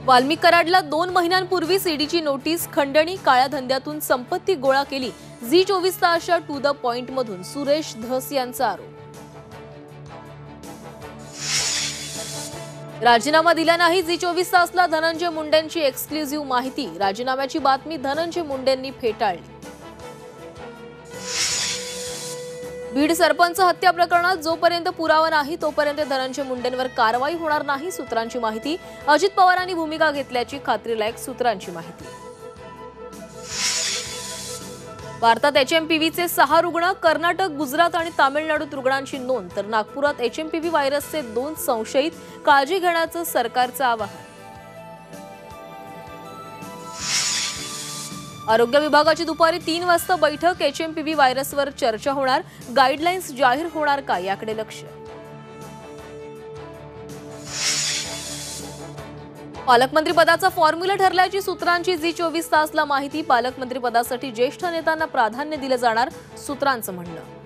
वाल्मिक कराडला 2 महिन्यांपूर्वी सीडीची नोटीस, खंडणी, काळ्या धंद्यातून संपत्ती गोळा केली, झी 24 तासच्या टू द पॉइंट मधून सुरेश धस यांचा आरोप। राजीनामा दिला नाही, झी 24 तासला धनंजय मुंडेंची एक्सक्लुझिव्ह माहिती, राजीनाम्याची बातमी धनंजय मुंडेंनी फेटाळली। बीड सरपंच हत्या प्रकरणात जोपर्यंत पुरावा नाही तोपर्यंत धनंजय मुंडेंवर कारवाई होणार नाही, सूत्रांची माहिती। अजित पवारांनी भूमिका घेतल्याची खात्रीलायक सूत्रांची माहिती। भारतात एचएमपीव्हीचे 6 रुग्ण, कर्नाटक, गुजरात आणि तामिळनाडूत रुग्णांची नोंद, तर नागपुरात एचएमपीव्ही व्हायरसचे 2 संशयित, काळजी घेण्याचं सरकारचं आवाहन। आरोग्य विभागाची दुपारी 3 वाजता बैठक, एचएमपीव्ही व्हायरसवर चर्चा होणार, गाईडलाईन्स जाहीर होणार का याकडे लक्ष। पालकमंत्रीपदाचा फॉर्म्युला ठरल्याची सूत्रांची झी 24 तासला माहिती, पालकमंत्रीपदासाठी ज्येष्ठ नेत्यांना प्राधान्य दिलं जाणार, सूत्रांचं म्हणणं।